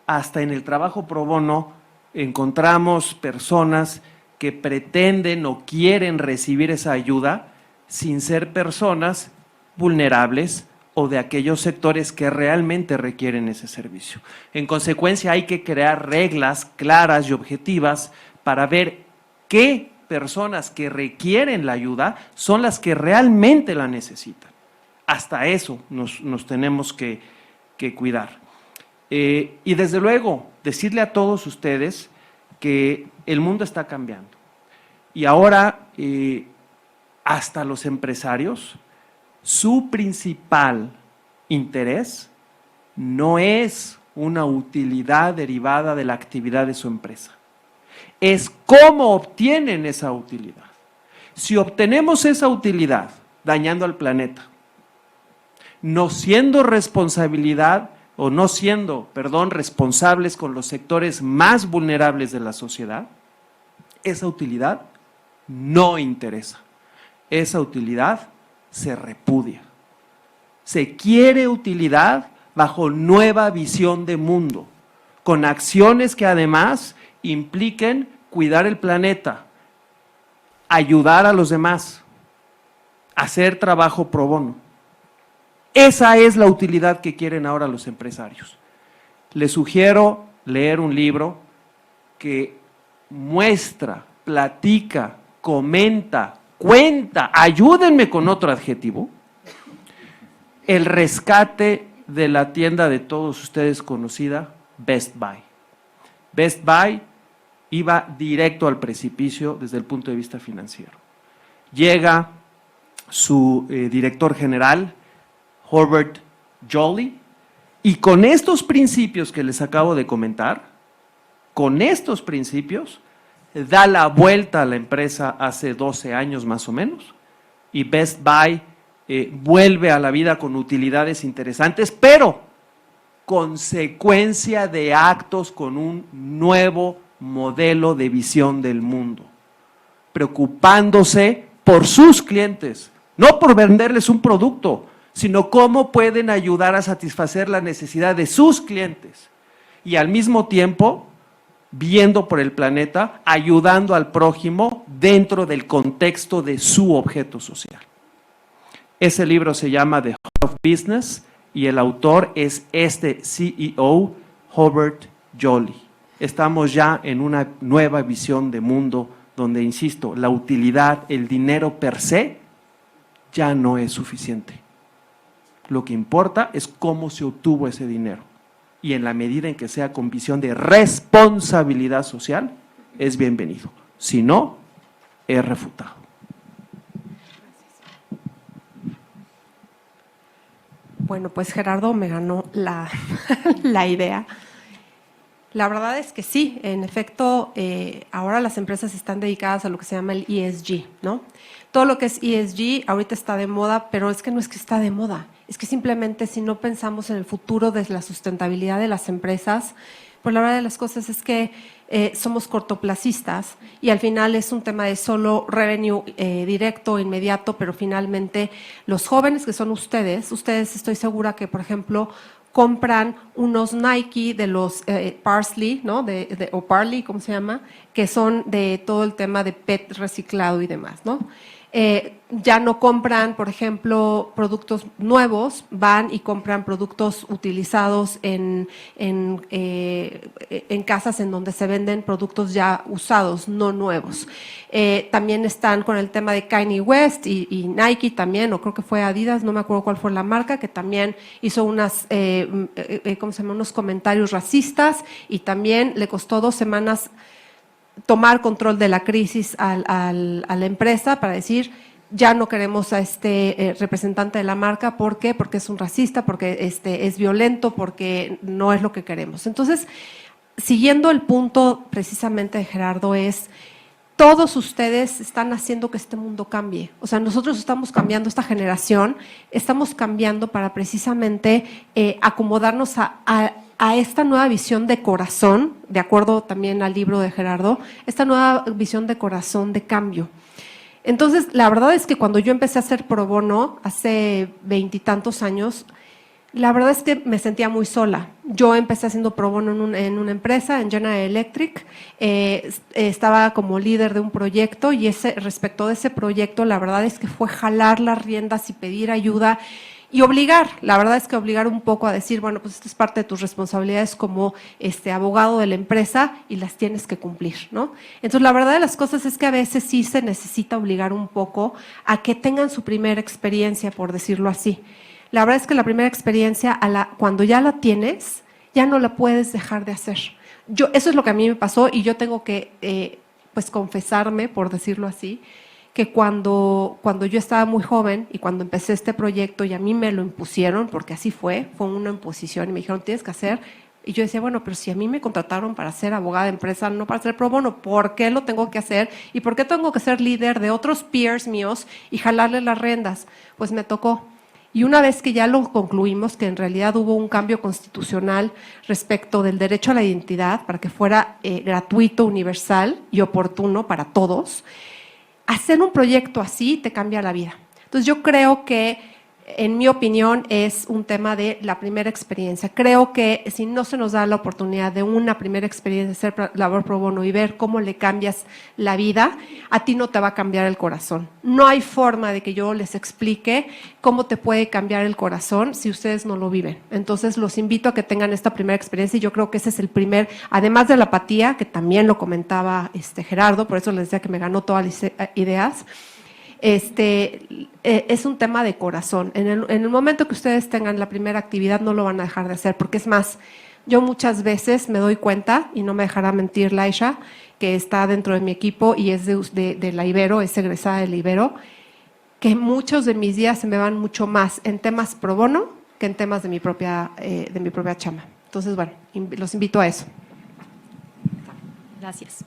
hasta en el trabajo pro bono encontramos personas que pretenden o quieren recibir esa ayuda sin ser personas vulnerables o de aquellos sectores que realmente requieren ese servicio. En consecuencia, hay que crear reglas claras y objetivas para ver qué personas que requieren la ayuda son las que realmente la necesitan. Hasta eso nos tenemos que cuidar. Y desde luego, decirle a todos ustedes que el mundo está cambiando. Y ahora, hasta los empresarios, su principal interés no es una utilidad derivada de la actividad de su empresa. Es cómo obtienen esa utilidad. Si obtenemos esa utilidad dañando al planeta, no siendo responsables con los sectores más vulnerables de la sociedad, esa utilidad no interesa. Esa utilidad se repudia. Se quiere utilidad bajo nueva visión de mundo, con acciones que además impliquen cuidar el planeta, ayudar a los demás, hacer trabajo pro bono. Esa es la utilidad que quieren ahora los empresarios. Les sugiero leer un libro que muestra, platica, comenta, cuenta, ayúdenme con otro adjetivo, el rescate de la tienda de todos ustedes conocida, Best Buy. Best Buy iba directo al precipicio desde el punto de vista financiero. Llega su director general, Herbert Joly, y con estos principios que les acabo de comentar, con estos principios, da la vuelta a la empresa hace 12 años más o menos, y Best Buy vuelve a la vida con utilidades interesantes, pero consecuencia de actos con un nuevo modelo de visión del mundo, preocupándose por sus clientes, no por venderles un producto, sino cómo pueden ayudar a satisfacer la necesidad de sus clientes y al mismo tiempo viendo por el planeta, ayudando al prójimo dentro del contexto de su objeto social. Ese libro se llama The Heart of Business y el autor es este CEO, Herbert Joly. Estamos ya en una nueva visión de mundo donde, insisto, la utilidad, el dinero per se, ya no es suficiente. Lo que importa es cómo se obtuvo ese dinero. Y en la medida en que sea con visión de responsabilidad social, es bienvenido. Si no, es refutado. Bueno, pues Gerardo me ganó la idea. La verdad es que sí, en efecto, ahora las empresas están dedicadas a lo que se llama el ESG, ¿no? Todo lo que es ESG ahorita está de moda, pero es que no es que está de moda, es que simplemente si no pensamos en el futuro de la sustentabilidad de las empresas, pues la verdad de las cosas es que somos cortoplacistas y al final es un tema de solo revenue directo, inmediato, pero finalmente los jóvenes que son ustedes estoy segura que, por ejemplo, compran unos Nike de los Parsley, ¿no? O Parley, ¿cómo se llama? Que son de todo el tema de PET reciclado y demás, ¿no? Ya no compran, por ejemplo, productos nuevos, van y compran productos utilizados en casas en donde se venden productos ya usados, no nuevos. También están con el tema de Kanye West y Nike también, o creo que fue Adidas, no me acuerdo cuál fue la marca, que también hizo unos comentarios racistas y también le costó 2 semanas tomar control de la crisis a la empresa para decir, ya no queremos a este representante de la marca. ¿Por qué? Porque es un racista, porque es violento, porque no es lo que queremos. Entonces, siguiendo el punto precisamente de Gerardo, todos ustedes están haciendo que este mundo cambie. O sea, nosotros estamos cambiando, esta generación, estamos cambiando para precisamente acomodarnos a esta nueva visión de corazón, de acuerdo también al libro de Gerardo, esta nueva visión de corazón de cambio. Entonces, la verdad es que cuando yo empecé a hacer pro bono hace 20 y tantos años, la verdad es que me sentía muy sola. Yo empecé haciendo pro bono en una empresa, en General Electric, estaba como líder de un proyecto y respecto de ese proyecto, la verdad es que fue jalar las riendas y pedir ayuda y obligar, la verdad es que obligar un poco a decir, bueno, pues esto es parte de tus responsabilidades como abogado de la empresa y las tienes que cumplir, ¿no? Entonces, la verdad de las cosas es que a veces sí se necesita obligar un poco a que tengan su primera experiencia, por decirlo así. La verdad es que la primera experiencia, cuando ya la tienes, ya no la puedes dejar de hacer. Eso es lo que a mí me pasó y yo tengo que, pues, confesarme, por decirlo así, que cuando yo estaba muy joven y cuando empecé este proyecto y a mí me lo impusieron, porque así fue una imposición y me dijeron, tienes que hacer, y yo decía, bueno, pero si a mí me contrataron para ser abogada de empresa, no para ser pro bono, ¿por qué lo tengo que hacer? ¿Y por qué tengo que ser líder de otros peers míos y jalarle las riendas? Pues me tocó. Y una vez que ya lo concluimos, que en realidad hubo un cambio constitucional respecto del derecho a la identidad para que fuera gratuito, universal y oportuno para todos, hacer un proyecto así te cambia la vida. Entonces yo creo que, en mi opinión, es un tema de la primera experiencia. Creo que si no se nos da la oportunidad de una primera experiencia de hacer labor pro bono y ver cómo le cambias la vida, a ti no te va a cambiar el corazón. No hay forma de que yo les explique cómo te puede cambiar el corazón si ustedes no lo viven. Entonces los invito a que tengan esta primera experiencia y yo creo que ese es el primer, además de la apatía, que también lo comentaba Gerardo, por eso les decía que me ganó todas las ideas. Es un tema de corazón. En el momento que ustedes tengan la primera actividad no lo van a dejar de hacer, porque es más, yo muchas veces me doy cuenta, y no me dejará mentir Laisha, que está dentro de mi equipo y es de la Ibero, es egresada de la Ibero, que muchos de mis días se me van mucho más en temas pro bono que en temas de mi propia chamba. Entonces, bueno, los invito a eso. Gracias.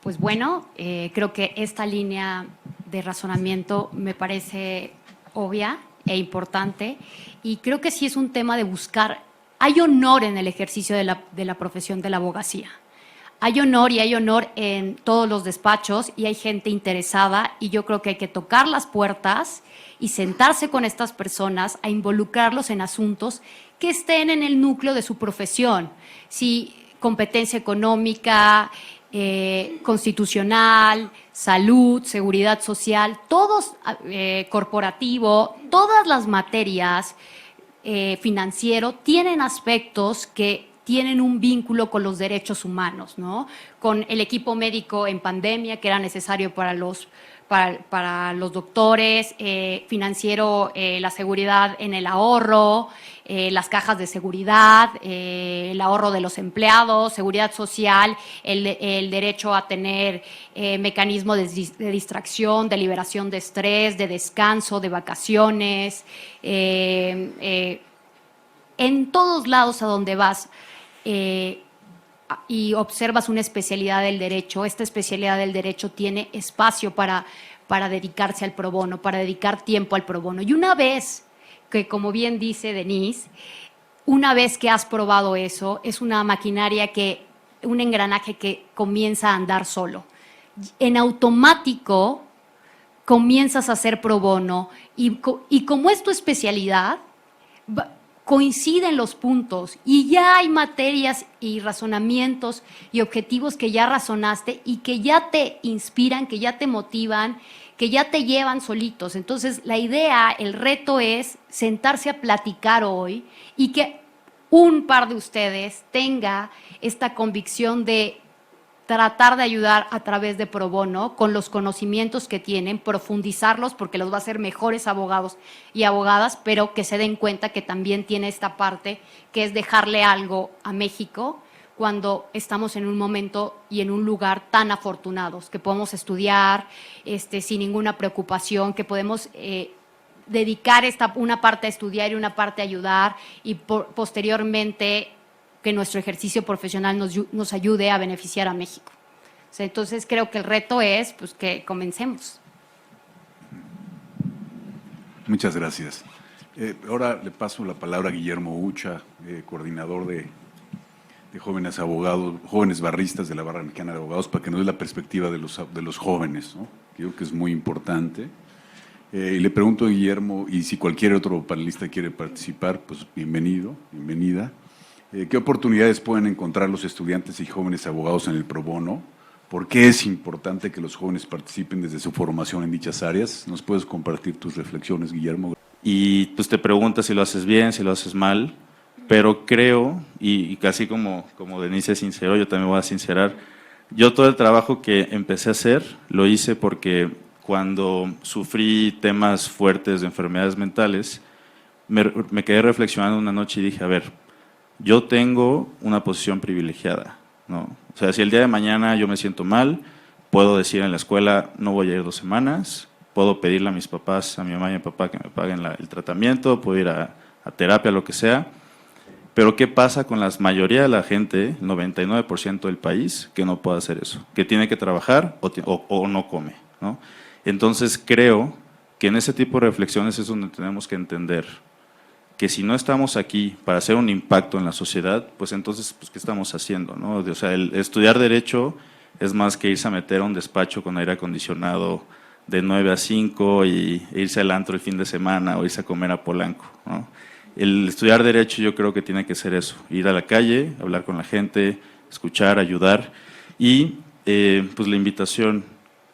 Pues bueno, creo que esta línea de razonamiento me parece obvia e importante, y creo que sí es un tema de buscar. Hay honor en el ejercicio de la profesión de la abogacía. Hay honor, y hay honor en todos los despachos, y hay gente interesada, y yo creo que hay que tocar las puertas y sentarse con estas personas a involucrarlos en asuntos que estén en el núcleo de su profesión. Si competencia económica, constitucional, salud, seguridad social, todos, corporativo, todas las materias, financiero, tienen aspectos que tienen un vínculo con los derechos humanos, ¿no? Con el equipo médico en pandemia, que era necesario para los doctores, financiero, la seguridad en el ahorro, las cajas de seguridad, el ahorro de los empleados, seguridad social, el derecho a tener mecanismos de distracción, de liberación de estrés, de descanso, de vacaciones. En todos lados a donde vas y observas una especialidad del derecho, esta especialidad del derecho tiene espacio para dedicarse al pro bono, para dedicar tiempo al pro bono. Y una vez que, como bien dice Denise, una vez que has probado eso, es una maquinaria un engranaje que comienza a andar solo. En automático comienzas a hacer pro bono, y como es tu especialidad, coinciden los puntos y ya hay materias y razonamientos y objetivos que ya razonaste y que ya te inspiran, que ya te motivan, que ya te llevan solitos. Entonces, la idea, el reto es sentarse a platicar hoy y que un par de ustedes tenga esta convicción de tratar de ayudar a través de pro bono con los conocimientos que tienen, profundizarlos porque los va a hacer mejores abogados y abogadas, pero que se den cuenta que también tiene esta parte que es dejarle algo a México cuando estamos en un momento y en un lugar tan afortunados, que podemos estudiar sin ninguna preocupación, que podemos dedicar una parte a estudiar y una parte a ayudar, y posteriormente que nuestro ejercicio profesional nos ayude a beneficiar a México. O sea, entonces creo que el reto es pues, que comencemos. Muchas gracias. Ahora le paso la palabra a Guillermo Ucha, coordinador de jóvenes abogados, jóvenes barristas de la Barra Mexicana de Abogados, para que nos dé la perspectiva de los jóvenes, ¿no? Que yo creo que es muy importante. Y le pregunto a Guillermo, y si cualquier otro panelista quiere participar, pues bienvenido, bienvenida. ¿Qué oportunidades pueden encontrar los estudiantes y jóvenes abogados en el pro bono? ¿Por qué es importante que los jóvenes participen desde su formación en dichas áreas? ¿Nos puedes compartir tus reflexiones, Guillermo? Y pues te preguntas si lo haces bien, si lo haces mal, pero creo, y casi como Denise es sincero, yo también voy a sincerar, yo todo el trabajo que empecé a hacer lo hice porque cuando sufrí temas fuertes de enfermedades mentales, me quedé reflexionando una noche y dije, a ver, yo tengo una posición privilegiada, ¿no? O sea, si el día de mañana yo me siento mal, puedo decir en la escuela, no voy a ir 2 semanas, puedo pedirle a mis papás, a mi mamá y a mi papá que me paguen el tratamiento, puedo ir a terapia, lo que sea. Pero ¿qué pasa con la mayoría de la gente, el 99% del país, que no puede hacer eso? Que tiene que trabajar o no come, ¿no? Entonces creo que en ese tipo de reflexiones es donde tenemos que entender que si no estamos aquí para hacer un impacto en la sociedad, pues entonces, pues, ¿qué estamos haciendo, no? O sea, el estudiar Derecho es más que irse a meter a un despacho con aire acondicionado de 9 a 5 e irse al antro el fin de semana o irse a comer a Polanco, ¿no? El estudiar Derecho yo creo que tiene que ser eso, ir a la calle, hablar con la gente, escuchar, ayudar y pues la invitación,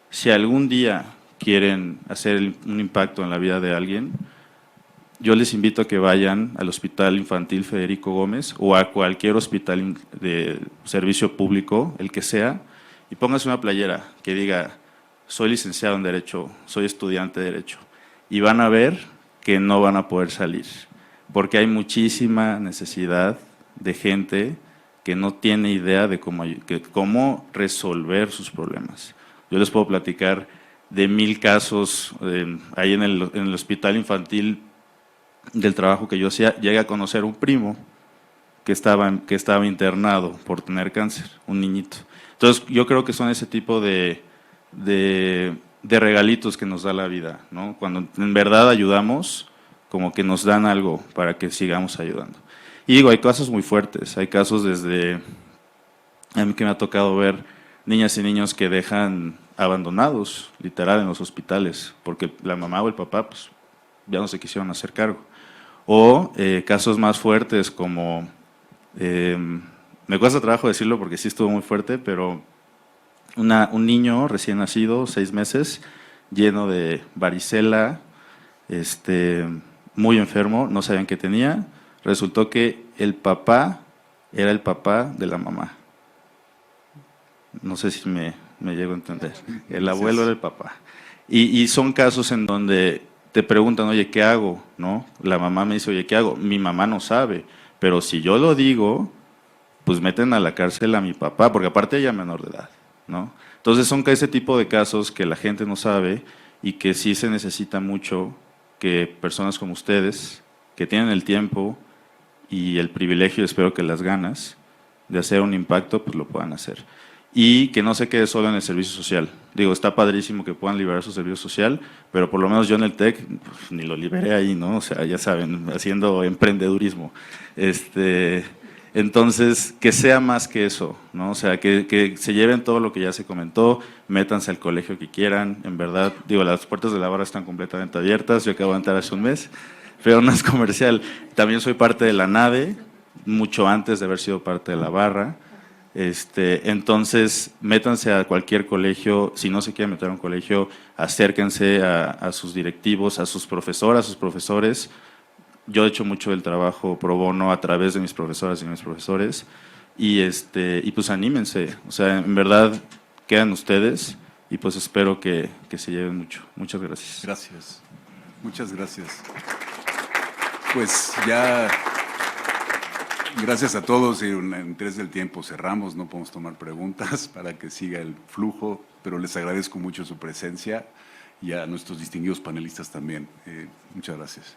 si algún día quieren hacer un impacto en la vida de alguien, yo les invito a que vayan al Hospital Infantil Federico Gómez o a cualquier hospital de servicio público, el que sea, y pónganse una playera que diga, soy licenciado en Derecho, soy estudiante de Derecho, y van a ver que no van a poder salir, porque hay muchísima necesidad de gente que no tiene idea de cómo resolver sus problemas. Yo les puedo platicar de 1000 casos, ahí en el hospital infantil del trabajo que yo hacía, llegué a conocer un primo que estaba internado por tener cáncer, un niñito. Entonces, yo creo que son ese tipo de regalitos que nos da la vida, ¿no? Cuando en verdad ayudamos, como que nos dan algo para que sigamos ayudando. Y digo, hay casos muy fuertes, hay casos desde, a mí que me ha tocado ver niñas y niños que dejan abandonados, literal, en los hospitales, porque la mamá o el papá, pues, ya no se quisieron hacer cargo. O casos más fuertes como, me cuesta trabajo decirlo porque sí estuvo muy fuerte, pero un niño recién nacido, 6 meses, lleno de varicela, muy enfermo, no sabían qué tenía. Resultó que el papá era el papá de la mamá. No sé si me llego a entender. El abuelo era el papá. Y son casos en donde te preguntan, oye, ¿qué hago? ¿No? La mamá me dice, oye, ¿qué hago? Mi mamá no sabe, pero si yo lo digo, pues meten a la cárcel a mi papá, porque aparte ella es menor de edad, ¿no? Entonces son ese tipo de casos que la gente no sabe y que sí se necesita mucho que personas como ustedes, que tienen el tiempo y el privilegio, espero que las ganas, de hacer un impacto, pues lo puedan hacer. Y que no se quede solo en el servicio social. Digo, está padrísimo que puedan liberar su servicio social, pero por lo menos yo en el TEC pues, ni lo liberé ahí, ¿no? O sea, ya saben, haciendo emprendedurismo. Entonces, que sea más que eso, ¿no? O sea, que se lleven todo lo que ya se comentó, métanse al colegio que quieran, en verdad, digo, las puertas de la barra están completamente abiertas, yo acabo de entrar hace un mes, pero no es comercial. También soy parte de la NADE, mucho antes de haber sido parte de la barra. Entonces, métanse a cualquier colegio, si no se quieren meter a un colegio, acérquense a sus directivos, a sus profesoras, a sus profesores. Yo he hecho mucho el trabajo pro bono a través de mis profesoras y mis profesores, y pues anímense, o sea, en verdad quedan ustedes, y pues espero que se lleven mucho. Muchas gracias. Gracias, muchas gracias. Pues ya... Gracias a todos y en interés del tiempo cerramos, no podemos tomar preguntas para que siga el flujo, pero les agradezco mucho su presencia y a nuestros distinguidos panelistas también. Muchas gracias.